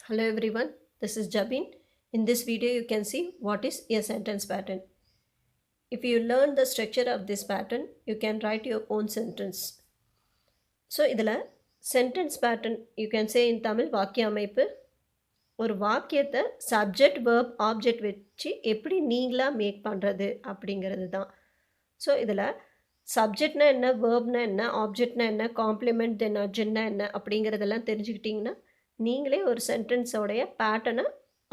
Hello everyone, this is Jabin. In this video, you can see what is a sentence pattern. If you learn the structure of this pattern, you can write your own sentence. So, இதில் sentence pattern, you can say in Tamil வாக்கிய அமைப்பு ஒரு வாக்கியத்தை subject verb object வச்சு எப்படி நீங்களாக make பண்ணுறது அப்படிங்கிறது தான். ஸோ இதில் சப்ஜெக்ட்னா என்ன, வேர்ப்னா என்ன, ஆப்ஜெக்ட்னா என்ன, காம்ப்ளிமெண்ட் தென் அட்ஜெக்ட்னா என்ன அப்படிங்கிறதெல்லாம் தெரிஞ்சுக்கிட்டிங்கன்னா நீங்களே ஒரு சென்டென்ஸோடைய பேட்டர்னை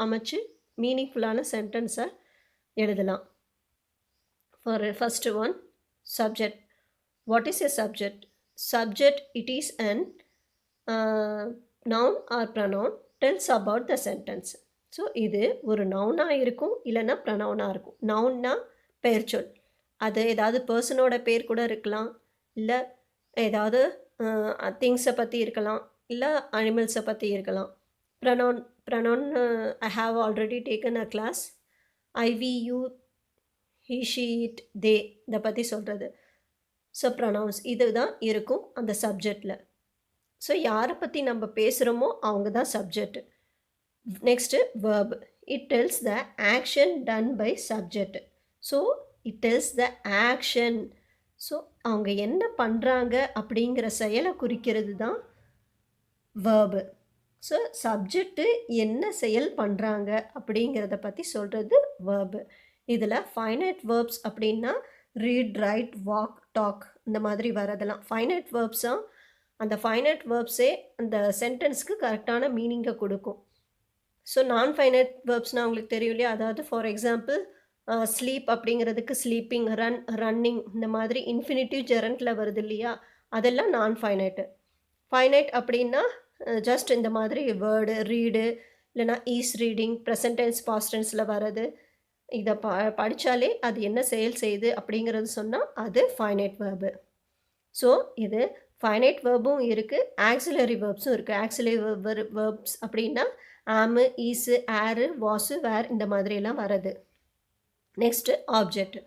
அமைச்சு மீனிங்ஃபுல்லான சென்டென்ஸை எழுதலாம். For first one, subject. What is a subject? Subject, it is an noun or pronoun tells about the sentence. So இது ஒரு நவுனாக இருக்கும், இல்லைன்னா ப்ரனவுனாக இருக்கும். நவுன்னா பெயர் சொல், அது ஏதாவது பர்சனோட பேர் கூட இருக்கலாம், இல்லை ஏதாவது திங்ஸை பற்றி இருக்கலாம், இல்லை அனிமல்ஸை பற்றி இருக்கலாம். Pronoun I have already taken a class. I, we, you, he, she, it, they இதை பற்றி சொல்கிறது. ஸோ ப்ரனவுன்ஸ் இது தான் இருக்கும் அந்த சப்ஜெக்டில். ஸோ யாரை பற்றி நம்ம பேசுகிறோமோ அவங்க தான் subject. Next verb. It tells the action done by subject. So it tells the action. So அவங்க என்ன பண்ணுறாங்க அப்படிங்கிற செயலை குறிக்கிறது தான் வேர்பு. ஸோ சப்ஜெக்டு என்ன செயல் பண்ணுறாங்க அப்படிங்கிறத பற்றி சொல்கிறது வேர்பு. இதில் ஃபைனைட் வேர்ப்ஸ் அப்படின்னா ரீட், ரைட், வாக், டாக் இந்த மாதிரி வரதெல்லாம் ஃபைனைட் வேர்ப்ஸாக. அந்த ஃபைனைட் வேர்ப்ஸே அந்த சென்டென்ஸ்க்கு கரெக்டான மீனிங்கை கொடுக்கும். ஸோ நான் ஃபைனைட் வேர்ப்ஸ்னால் உங்களுக்கு தெரியும் இல்லையா, அதாவது ஃபார் எக்ஸாம்பிள் ஸ்லீப் அப்படிங்கிறதுக்கு ஸ்லீப்பிங், ரன், ரன்னிங் இந்த மாதிரி இன்ஃபினிட்டிவ் ஜெரண்டில் வருது இல்லையா, அதெல்லாம் நான் ஃபைனைட்டு. ஃபைனைட் அப்படின்னா ஜஸ்ட் இந்த மாதிரி வேர்டு, ரீடு, இல்லைனா is reading, present tense, past டென்ஸில் வர்றது. இதை படித்தாலே அது என்ன செயல் செய்யுது அப்படிங்கிறது சொன்னால் அது ஃபைனைட் வேர்பு. ஸோ இது ஃபைனைட் வேர்பும் இருக்குது, ஆக்சிலரி வேர்ப்ஸும் இருக்குது. ஆக்சிலரி வேர்ப்ஸ் அப்படின்னா ஆமு, ஈஸு, ஆரு, வாசு, வேர் இந்த மாதிரியெல்லாம் வருது. Next object.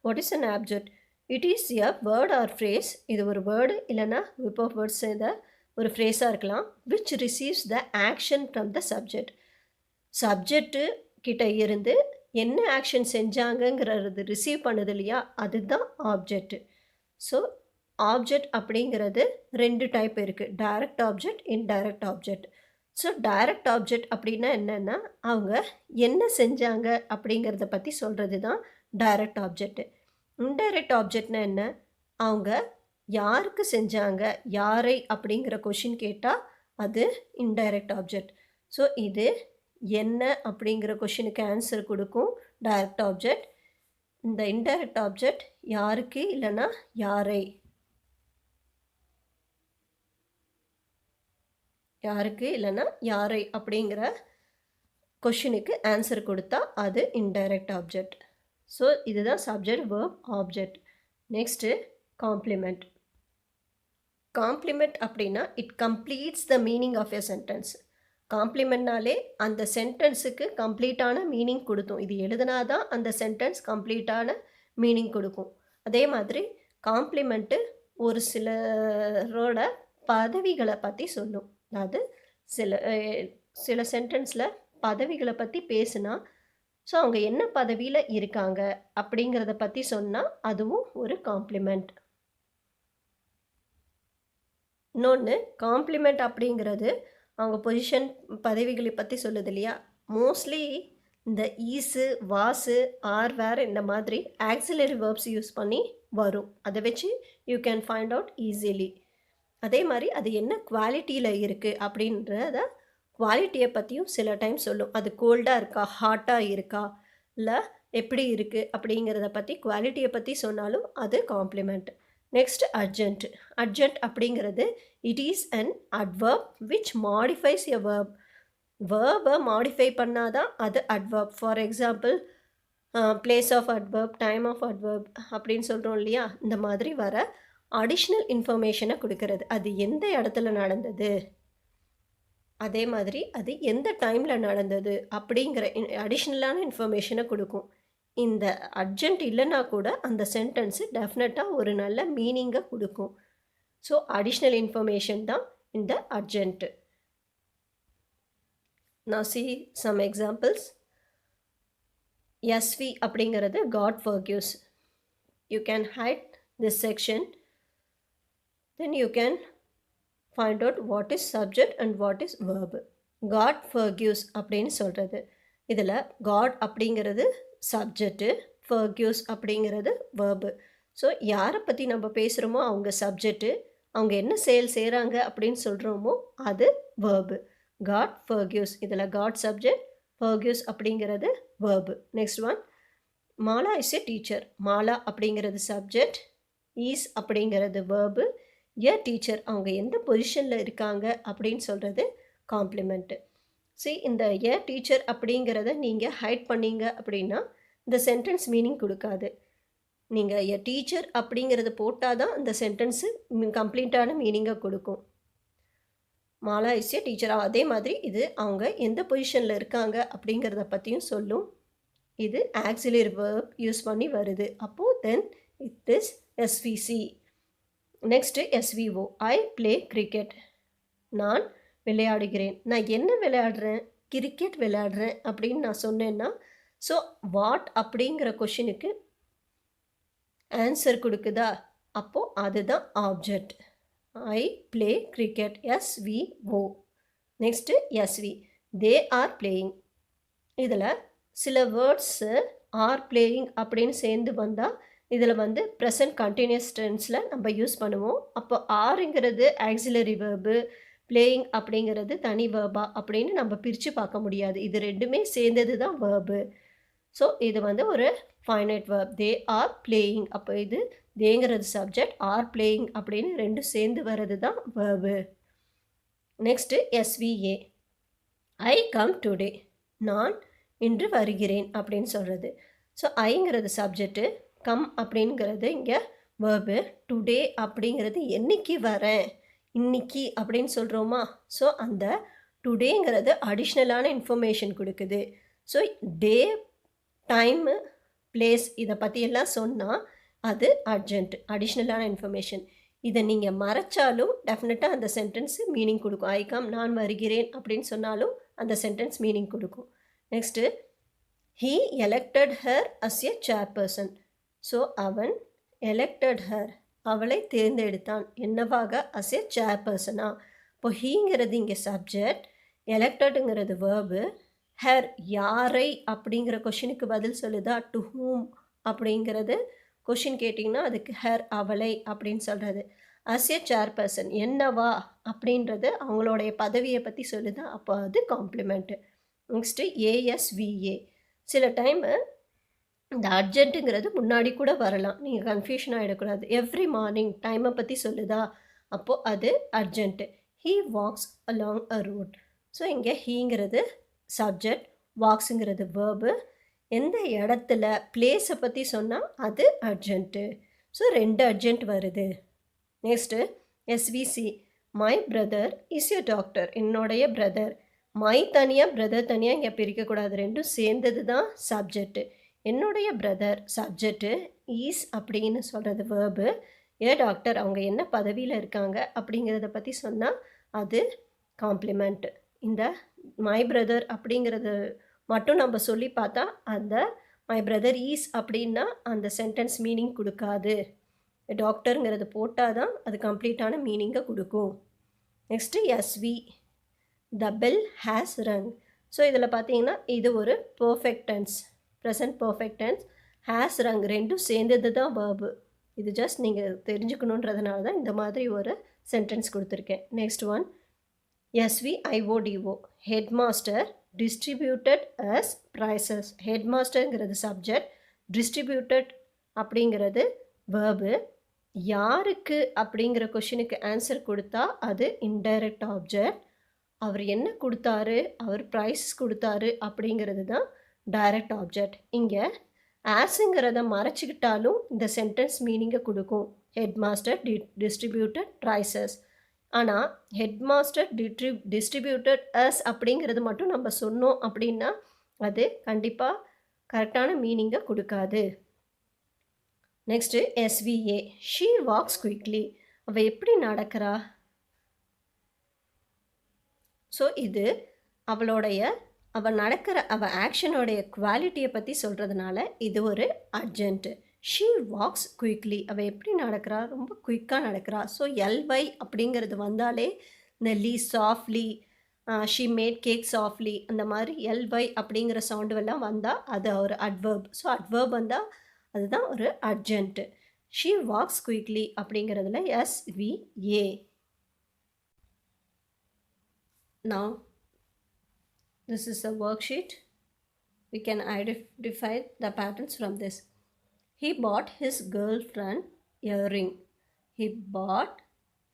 What is an object? It is a word R phrase. இது ஒரு வேர்டு இல்லைன்னா குரூப் ஆஃப் வேர்ட்ஸ் இதை ஒரு ஃப்ரேஸாக இருக்கலாம். Which receives the action from the subject. Subject கிட்ட இருந்து என்ன ஆக்ஷன் செஞ்சாங்கங்கிறது ரிசீவ் பண்ணுது இல்லையா, அதுதான் ஆப்ஜெக்ட். ஸோ ஆப்ஜெக்ட் அப்படிங்கிறது ரெண்டு டைப் இருக்குது, direct object, indirect object. So direct object அப்படின்னா என்னென்னா அவங்க என்ன செஞ்சாங்க அப்படிங்கிறத பற்றி சொல்கிறது தான் டைரக்ட் ஆப்ஜெக்ட். இன்டைரக்ட் ஆப்ஜெக்ட்னா என்ன, அவங்க யாருக்கு செஞ்சாங்க, யாரை அப்படிங்கிற கொஷின் கேட்டால் அது இன்டைரக்ட் ஆப்ஜெக்ட். ஸோ இது என்ன அப்படிங்கிற கொஷினுக்கு ஆன்சர் கொடுக்கும் டைரக்ட் ஆப்ஜெக்ட். இந்த இன்டைரக்ட் ஆப்ஜெக்ட் யாருக்கு இல்லைன்னா யாரை, யாருக்கு இல்லைன்னா யாரை அப்படிங்கிற கொஷினுக்கு ஆன்சர் கொடுத்தா அது இன்டைரக்ட் ஆப்ஜெக்ட். ஸோ இதுதான் subject, verb, object. Next complement. Complement அப்படின்னா it completes the meaning of a sentence. காம்ப்ளிமெண்ட்னாலே அந்த சென்டென்ஸுக்கு கம்ப்ளீட்டான மீனிங் கொடுக்கும். இது எழுதுனா தான் அந்த சென்டென்ஸ் கம்ப்ளீட்டான மீனிங் கொடுக்கும். அதே மாதிரி காம்ப்ளிமெண்ட்டு ஒரு சிலரோட பதவிகளை பற்றி சொல்லும். அதாவது சில சென்டென்ஸில் பதவிகளை பற்றி பேசுனா, ஸோ அவங்க என்ன பதவியில் இருக்காங்க அப்படிங்கிறத பற்றி சொன்னால் அதுவும் ஒரு காம்ப்ளிமெண்ட். இன்னொன்று, காம்ப்ளிமெண்ட் அப்படிங்கிறது அவங்க பொசிஷன், பதவிகளை பற்றி சொல்லுது இல்லையா. மோஸ்ட்லி இந்த ஈஸு, வாசு, ஆர், வேர் இந்த மாதிரி ஆக்சிலரி வேர்ப்ஸ் யூஸ் பண்ணி வரும். அதை வச்சு you can find out easily. அதே மாதிரி அது என்ன குவாலிட்டியில் இருக்குது அப்படின்றத குவாலிட்டியை பற்றியும் சில டைம் சொல்லும். அது கோல்டாக இருக்கா, ஹாட்டாக இருக்கா, இல்லை எப்படி இருக்குது அப்படிங்கிறத பற்றி குவாலிட்டியை பற்றி சொன்னாலும் அது காம்ப்ளிமெண்ட். Next adjunct. அட்ஜென்ட் அப்படிங்கிறது it is an adverb which modifies a verb. வேர்பை மாடிஃபை பண்ணால் தான் அது adverb. For example place of adverb, time of adverb அப்படின்னு சொல்கிறோம் இல்லையா, இந்த மாதிரி வர அடிஷ்னல் இன்ஃபர்மேஷனை கொடுக்கறது. அது எந்த இடத்துல நடந்தது, அதே மாதிரி அது எந்த டைமில் நடந்தது அப்படிங்கிற அடிஷ்னலான இன்ஃபர்மேஷனை கொடுக்கும். இந்த அட்ஜென்ட் இல்லைன்னா கூட அந்த சென்டென்ஸு டெஃபினட்டாக ஒரு நல்ல மீனிங்கை கொடுக்கும். ஸோ அடிஷ்னல் இன்ஃபர்மேஷன் தான் இந்த அட்ஜென்ட்டு. Now see some examples. SV அப்படிங்கிறது God forgives. You can hide this section. Then you can find out what is subject and what is verb. God forgives அப்படின்னு சொல்கிறது. இதில் God அப்படிங்கிறது சப்ஜெக்டு, forgives அப்படிங்கிறது verb. So யாரை பற்றி நம்ம பேசுகிறோமோ அவங்க சப்ஜெக்டு, அவங்க என்ன செயல் செய்கிறாங்க அப்படின்னு சொல்கிறோமோ அது verb. God forgives. இதில் God subject, forgives அப்படிங்கிறது verb. Next one. Mala is a teacher. Mala அப்படிங்கிறது சப்ஜெக்ட், ஈஸ் அப்படிங்கிறது verb. எ டீச்சர் அவங்க எந்த பொசிஷனில் இருக்காங்க அப்படின்னு சொல்கிறது காம்ப்ளிமெண்ட்டு. இந்த எ டீச்சர் அப்படிங்கிறத நீங்கள் ஹைட் பண்ணீங்க அப்படின்னா இந்த சென்டென்ஸ் மீனிங் கொடுக்காது. நீங்கள் எ டீச்சர் அப்படிங்கிறது போட்டால் தான் இந்த சென்டென்ஸு கம்ப்ளீட்டான மீனிங்கை கொடுக்கும். Mala is a teacher. அதே மாதிரி இது அவங்க எந்த பொசிஷனில் இருக்காங்க அப்படிங்கிறத பற்றியும் சொல்லும். இது ஆக்சிலரி வேர்ப் யூஸ் பண்ணி வருது. அப்போது then it is SVC. Next SVO. I play cricket. நான் விளையாடுகிறேன். நான் என்ன விளையாடுறேன்? கிரிக்கெட் விளையாடுறேன் அப்படின்னு நான் சொன்னேன்னா ஸோ வாட் அப்படிங்கிற கொஷினுக்கு ஆன்சர் கொடுக்குதா? அப்போது அதுதான் object. I play cricket. SVO. Next SV. They are playing. இதில் சில வேர்ட்ஸு ஆர் பிளேயிங் அப்படின்னு சேர்ந்து வந்தால் இதில் ப்ரெசன்ட் கண்டினியூஸ் டென்ஸில் நம்ம யூஸ் பண்ணுவோம். அப்போ ஆருங்கிறது ஆக்சிலரி வேர்பு, பிளேயிங் அப்படிங்கிறது தனி வேர்பா அப்படின்னு நம்ம பிரித்து பார்க்க முடியாது. இது ரெண்டுமே சேர்ந்தது தான் வேர்பு. ஸோ இது ஒரு finite verb. They are playing. அப்போ இது தேங்கிறது சப்ஜெக்ட், ஆர் பிளேயிங் அப்படின்னு ரெண்டும் சேர்ந்து வர்றது தான் verb. Next SVA. I come today. நான் இன்று வருகிறேன் அப்படின்னு சொல்கிறது. ஸோ ஐங்கிறது சப்ஜெக்டு, கம் அப்படிங்கிறது இங்கே வேர்பு, டுடே அப்படிங்கிறது என்னைக்கு வரேன், இன்னைக்கு அப்படின்னு சொல்கிறோமா. ஸோ அந்த டுடேங்கிறது அடிஷ்னலான இன்ஃபர்மேஷன் கொடுக்குது. ஸோ டே, டைமு, பிளேஸ் இதை பற்றியெல்லாம் சொன்னால் அது அர்ஜென்ட், அடிஷ்னலான இன்ஃபர்மேஷன். இதை நீங்கள் மறைச்சாலும் டெஃபினட்டாக அந்த சென்டென்ஸு மீனிங் கொடுக்கும். ஐ கம், நான் வருகிறேன் அப்படின்னு சொன்னாலும் அந்த சென்டென்ஸ் மீனிங் கொடுக்கும். Next he elected her as a chairperson. So அவன் எலெக்டட் ஹர் அவளை தேர்ந்தெடுத்தான் என்னவாக? அஸ் எ சேர்பர்சனா. இப்போ ஹீங்கிறது இங்கே சப்ஜெக்ட், எலெக்டடுங்கிறது வேர்பு, ஹர் யாரை அப்படிங்கிற கொஷினுக்கு பதில் சொல்லுதா? டு ஹூம் அப்படிங்கிறது கொஷின் கேட்டிங்கன்னா அதுக்கு ஹர் அவளை அப்படின்னு சொல்கிறது. அஸ் எ சேர்பர்சன் என்னவா அப்படின்றது அவங்களுடைய பதவியை பற்றி சொல்லுதா, அப்போ அது காம்ப்ளிமெண்ட்டு. நெக்ஸ்ட்டு ஏஎஸ்விஏ. சில டைமு இந்த அர்ஜென்ட்டுங்கிறது முன்னாடி கூட வரலாம், நீங்கள் கன்ஃபியூஷன் ஆகிடக்கூடாது. எவ்ரி மார்னிங் டைமை பற்றி சொல்லுதா, அப்போது அது urgent. He walks along a road. So இங்கே ஹீங்கிறது சப்ஜெக்ட், வாக்ஸுங்கிறது வேர்பு. எந்த இடத்துல பிளேஸை பற்றி சொன்னால் அது அர்ஜென்ட்டு. ஸோ ரெண்டு அர்ஜென்ட் வருது. Next SVC. My brother is a doctor. என்னுடைய பிரதர். மை தனியாக, பிரதர் தனியாக இங்கே பிரிக்கக்கூடாது, ரெண்டும் சேர்ந்தது தான் சப்ஜெக்ட்டு. என்னுடைய பிரதர் சப்ஜெக்டு, ஈஸ் அப்படின்னு சொல்கிறது வேர்பு, ஏ டாக்டர் அவங்க என்ன பதவியில் இருக்காங்க அப்படிங்கிறத பற்றி சொன்னால் அது காம்ப்ளிமெண்ட். இந்த மை பிரதர் அப்படிங்கிறது மட்டும் நம்ம சொல்லி பார்த்தா அந்த மை பிரதர் ஈஸ் அப்படின்னா அந்த சென்டென்ஸ் மீனிங் கொடுக்காது. டாக்டருங்கிறது போட்டால் தான் அது கம்ப்ளீட்டான மீனிங்கை கொடுக்கும். Next S V. The bell has rung. So இதில் பார்த்தீங்கன்னா இது ஒரு perfect tense, present perfect tense. Has rung ரெண்டும் சேர்ந்தது தான் வேர்பு. இது ஜஸ்ட் நீங்கள் தெரிஞ்சுக்கணுன்றதுனால தான் இந்த மாதிரி ஒரு சென்டென்ஸ் கொடுத்துருக்கேன். Next one S V I O D O. Head master distributed as prizes. Head மாஸ்டருங்கிறது சப்ஜெக்ட், டிஸ்ட்ரிபியூட்டட் அப்படிங்கிறது வேர்பு. யாருக்கு அப்படிங்கிற கொஷினுக்கு ஆன்சர் கொடுத்தா அது இன்டைரக்ட் ஆப்ஜெக்ட். அவர் என்ன கொடுத்தாரு, அவர் ப்ரைஸ் கொடுத்தாரு அப்படிங்கிறது தான் டைரக்ட் ஆப்ஜெக்ட். இங்கே ஆஸுங்கிறத மறைச்சிக்கிட்டாலும் இந்த சென்டென்ஸ் மீனிங்கை கொடுக்கும். Head master distributed prizes. ஆனால் ஹெட் மாஸ்டர் டிஸ்ட்ரிபியூட்டட் அஸ் அப்படிங்கிறது மட்டும் நம்ம சொன்னோம் அப்படின்னா அது கண்டிப்பாக கரெக்டான மீனிங்கை கொடுக்காது. Next SVA. She walks quickly. அவள் எப்படி நடக்கிறா? ஸோ இது அவள் நடக்கிற ஆக்ஷனோடைய குவாலிட்டியை பற்றி சொல்கிறதுனால இது ஒரு அர்ஜென்ட்டு. She walks quickly. அவள் எப்படி நடக்கிறா? ரொம்ப குயிக்காக நடக்கிறா. ஸோ எல்வை அப்படிங்கிறது வந்தாலே இந்த லீ softly, she made cake softly, அந்த மாதிரி எல்வை அப்படிங்கிற சவுண்டுவெல்லாம் வந்தால் அது ஒரு அட்வர்ப். ஸோ அட்வர்ப் வந்தால் அதுதான் ஒரு அர்ஜென்ட்டு. ஷீ வாக்ஸ் குயிக்லி அப்படிங்கிறதுல SVA. Now this is a worksheet. We can identify the patterns from this. He bought his girlfriend a ring. He bought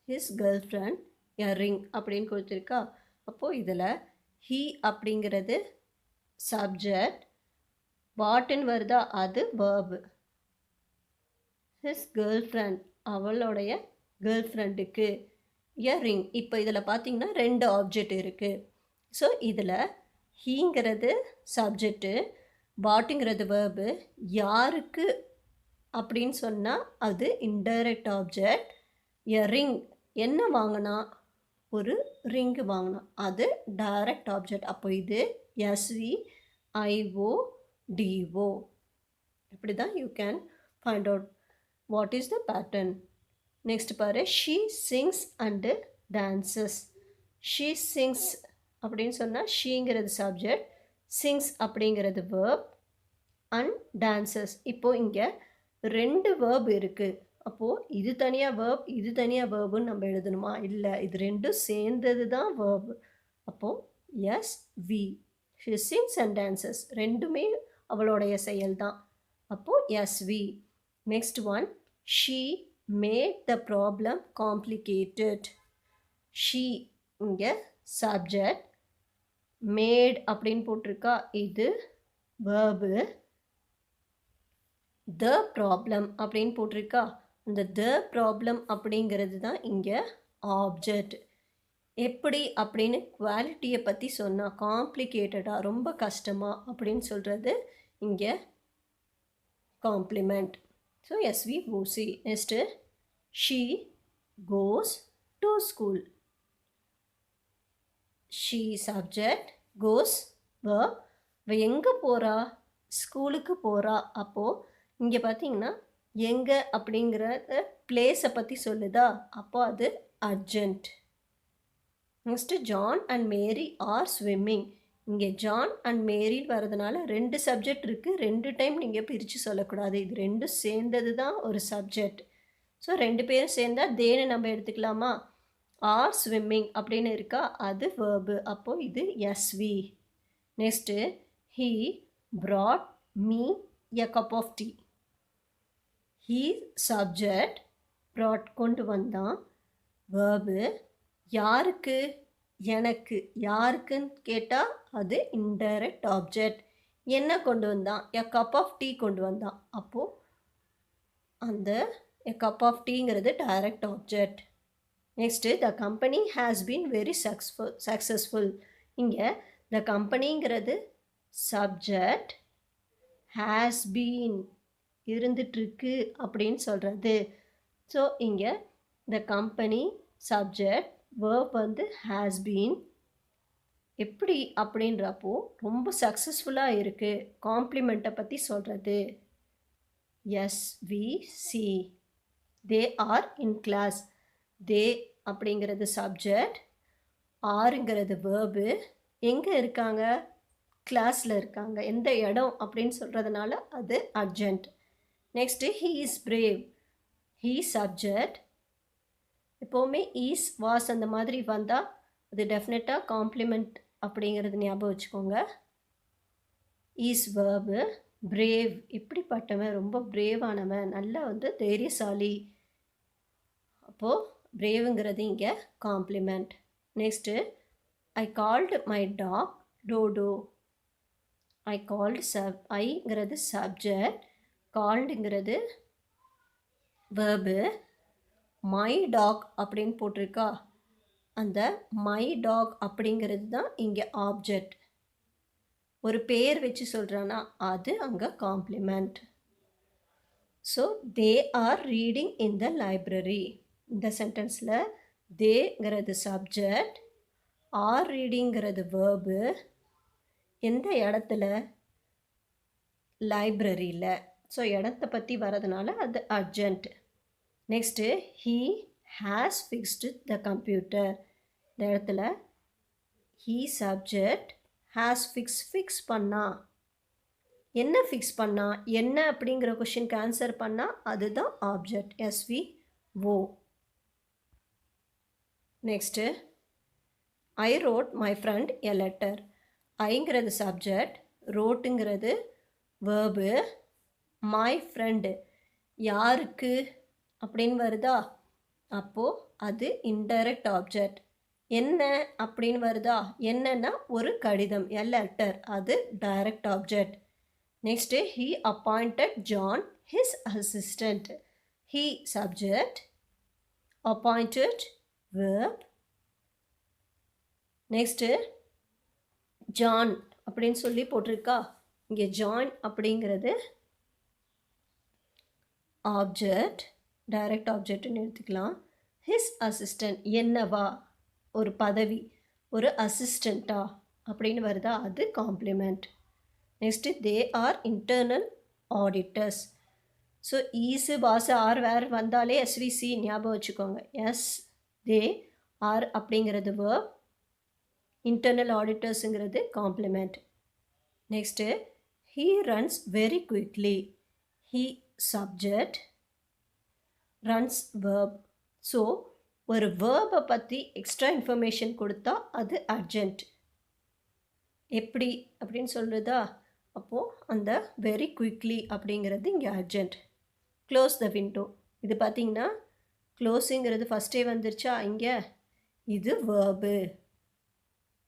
his girlfriend a ring அப்படின்னு கொடுத்துருக்கா. அப்போது இதில் he அப்படிங்கிறது subject, பாட்ன்னு வருதா அது verb. his girlfriend அவளுடைய girl ஃப்ரெண்டுக்கு a ring. இப்போ இதில் பார்த்தீங்கன்னா 2 ஆப்ஜெக்ட் இருக்குது. ஸோ இதில் ஹீங்கிறது சப்ஜெக்டு, பாட்டுங்கிறது வேர்பு. யாருக்கு அப்படின்னு சொன்னால் அது இன்டைரக்ட் ஆப்ஜெக்ட். எ ரிங் என்ன வாங்கினா? ஒரு ரிங்கு வாங்கினா, அது டைரக்ட் ஆப்ஜெக்ட். அப்போ இது SVIODO. இப்படி தான் you can find out what is the pattern. Next பாரு, she sings and dances. She sings அப்படின்னு சொன்னால் ஷீங்கிறது சப்ஜெக்ட், சிங்ஸ் அப்படிங்கிறது வேர்ப், அண்ட் டான்சஸ். இப்போது இங்கே 2 வேர்ப் இருக்குது. அப்போது இது தனியாக வேர்ப், இது தனியாக வேர்புன்னு நம்ம எழுதணுமா? இல்லை, இது ரெண்டும் சேர்ந்தது தான் வேர்ப். அப்போது SV. She Singh and dances ரெண்டுமே அவளுடைய செயல் தான். அப்போது SV. Next one, she made the problem complicated. She இங்கே சப்ஜெக்ட், மேட் அப்படின்னு போட்டிருக்கா, இது வேர்பு. த ப்ராப்ளம் அப்படின்னு போட்டிருக்கா, இந்த த ப்ராப்ளம் அப்படிங்கிறது தான் இங்கே ஆப்ஜெக்ட். எப்படி அப்படின்னு குவாலிட்டியை பற்றி சொன்னால் காம்ப்ளிகேட்டடாக, ரொம்ப கஷ்டமாக அப்படின்னு சொல்கிறது இங்கே complement. So SVOC. Next, she goes to school. She subject, goes verb. எங்கே போகிறா? ஸ்கூலுக்கு போகிறா. அப்போது இங்கே பார்த்தீங்கன்னா எங்கே அப்படிங்கிற பிளேஸை பற்றி சொல்லுதா, அப்போ அது adjunct. Next, John and Mary are swimming. இங்கே ஜான் அண்ட் மேரி வரதுனால 2 சப்ஜெக்ட் இருக்குது. 2 டைம் நீங்கள் பிரித்து சொல்லக்கூடாது. இது ரெண்டும் சேர்ந்தது தான் ஒரு சப்ஜெக்ட். ஸோ 2 பேரும் சேர்ந்தால் தேன்னு நம்ம எடுத்துக்கலாமா? ஆர் ஸ்விம்மிங் அப்படின்னு இருக்கா, அது வேர்பு. அப்போது இது SV. Next, he brought me a cup of tea. he subject, brought கொண்டு வந்தான், வேர்பு. யாருக்கு? எனக்கு. யாருக்குன்னு கேட்டால் அது இன்டைரக்ட் ஆப்ஜெக்ட். என்ன கொண்டு வந்தான்? a cup of tea கொண்டு வந்தான். அப்போது அந்த a cup of teaங்கிறது direct object. Next, the company has been very successful. இங்கே த கம்பெனிங்கிறது சப்ஜெக்ட், ஹேஸ் பீன் இருந்துட்டுருக்கு அப்படின்னு சொல்கிறது. ஸோ இங்கே த கம்பெனி சப்ஜெக்ட், வேர்ப் வந்து ஹேஸ் பீன். எப்படி அப்படின்றப்போ ரொம்ப சக்ஸஸ்ஃபுல்லாக இருக்குது, காம்ப்ளிமெண்ட்டை பற்றி சொல்கிறது. SVC. They are in class. They அப்படிங்கிறது சப்ஜெக்ட், ஆருங்கிறது வேர்பு. எங்கே இருக்காங்க? கிளாஸில் இருக்காங்க. எந்த இடம் அப்படின்னு சொல்கிறதுனால அது adjunct. Next, he is brave. He subject. எப்போவுமே ஈஸ், வாஸ் அந்த மாதிரி வந்தால் அது டெஃபினட்டாக காம்ப்ளிமெண்ட் அப்படிங்கிறது ஞாபகம் வச்சுக்கோங்க. Is verb. பிரேவ் இப்படிப்பட்டவன், ரொம்ப பிரேவானவன், நல்லா வந்து தைரியசாலி. அப்போது பிரேவுங்கிறது இங்கே complement. Next, I called my dog Dodo. I called ஐங்கிறது சப்ஜெக்ட், கால்டுங்கிறது வேர்பு. மை டாக் அப்படின்னு போட்டிருக்கா, அந்த மை டாக் அப்படிங்கிறது தான் இங்கே ஆப்ஜெக்ட். ஒரு பேர் வச்சு சொல்கிறான்னா அது அங்கே complement. So they are reading in the library. இந்த சென்டென்ஸில் தேங்கிறது சப்ஜெக்ட், ஆர் ரீடிங்கிறது வேர்பு எந்த இடத்துல? லைப்ரரியில். ஸோ இடத்த பற்றி வரதுனால அது adjunct. Next he has fixed the computer. இந்த இடத்துல ஹீ சப்ஜெக்ட் ஹேஸ் ஃபிக்ஸ் பண்ணா. என்ன ஃபிக்ஸ் பண்ணா? என்ன அப்படிங்கிற கொஷினுக்கு ஆன்சர் பண்ணால் அதுதான் object. SVO. Next I wrote my friend a letter. ஐங்கிறது சப்ஜெக்ட், ரோட்டுங்கிறது வேர்பு, மை ஃப்ரெண்டு யாருக்கு அப்படின்னு வருதா? அப்போது அது இன்டைரக்ட் ஆப்ஜெக்ட். என்ன அப்படின்னு வருதா? என்னன்னா ஒரு கடிதம், எ லெட்டர், அது direct object. Next he appointed John his assistant. He subject, appointed verb. Next John அப்படின்னு சொல்லி போட்டிருக்கா. இங்கே ஜான் அப்படிங்கிறது ஆப்ஜெக்ட், டைரக்ட் ஆப்ஜெக்ட்னு எடுத்துக்கலாம். ஹிஸ் அசிஸ்டண்ட் என்னவா? ஒரு பதவி, ஒரு அசிஸ்டண்ட்டா அப்படின்னு வருதா? அது complement. Next they are internal auditors. So is was are were வந்தாலே SVC ஞாபகம் வச்சுக்கோங்க. எஸ் தே ஆர் அப்படிங்கிறது verb, இன்டர்னல் ஆடிட்டர்ஸுங்கிறது complement. Next he runs very quickly. He subject, runs verb. So ஒரு வேர்பை பற்றி எக்ஸ்ட்ரா இன்ஃபர்மேஷன் கொடுத்தா அது அர்ஜென்ட். எப்படி அப்படின்னு சொல்கிறதா? அப்போது அந்த வெரி குவிக்லி அப்படிங்கிறது இங்கே அர்ஜென்ட். Close the window. இது பார்த்திங்கன்னா க்ளோஸுங்கிறது ஃபஸ்ட்டே வந்துருச்சா? இங்கே இது வேர்பு,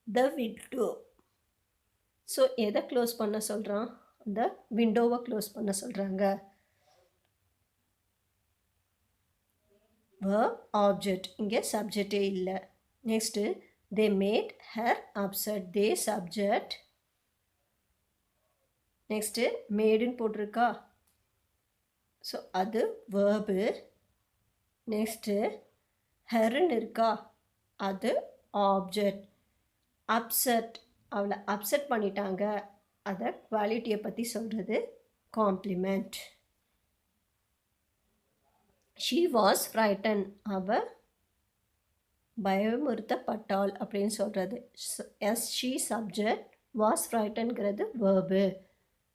த விண்டோ. ஸோ எதை க்ளோஸ் பண்ண சொல்கிறான்? அந்த விண்டோவை க்ளோஸ் பண்ண சொல்கிறாங்க. verb, ஆப்ஜெக்ட், இங்கே சப்ஜெக்டே இல்லை. Next they made her upset. They subject, next மேடுன்னு போட்டிருக்கா. ஸோ அது வேர்பு. நெக்ஸ்ட்டு ஹெருன்னு இருக்கா, அது ஆப்ஜெக்ட். அப்செட், அவளை அப்செட் பண்ணிட்டாங்க, அதை குவாலிட்டியை பற்றி சொல்கிறது காம்ப்ளிமெண்ட். ஷீ வாஸ் ஃப்ரைட்டன், அவள் பயமுறுத்தப்பட்டாள் அப்படின்னு சொல்கிறது. ஷீ சப்ஜெக்ட், வாஸ் ஃப்ரைட்டன்கிறது வேர்பு.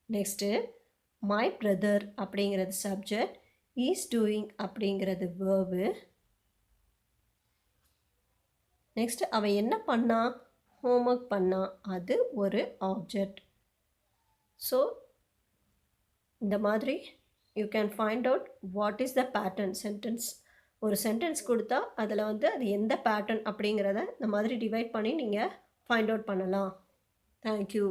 நெக்ஸ்ட்டு மை பிரதர் அப்படிங்கிறது சப்ஜெக்ட், இஸ் டூயிங் அப்படிங்கிறது வேர்பு. நெக்ஸ்ட் அவன் என்ன பண்ணா? ஹோம்ஒர்க் பண்ணா, அது ஒரு ஆப்ஜெக்ட். ஸோ இந்த மாதிரி you can find out what is the pattern. Sentence, ஒரு சென்டென்ஸ் கொடுத்தா அதில் வந்து அது எந்த பேட்டர்ன் அப்படிங்கிறத இந்த மாதிரி டிவைட் பண்ணி நீங்கள் ஃபைண்ட் அவுட் பண்ணலாம். தேங்க்யூ.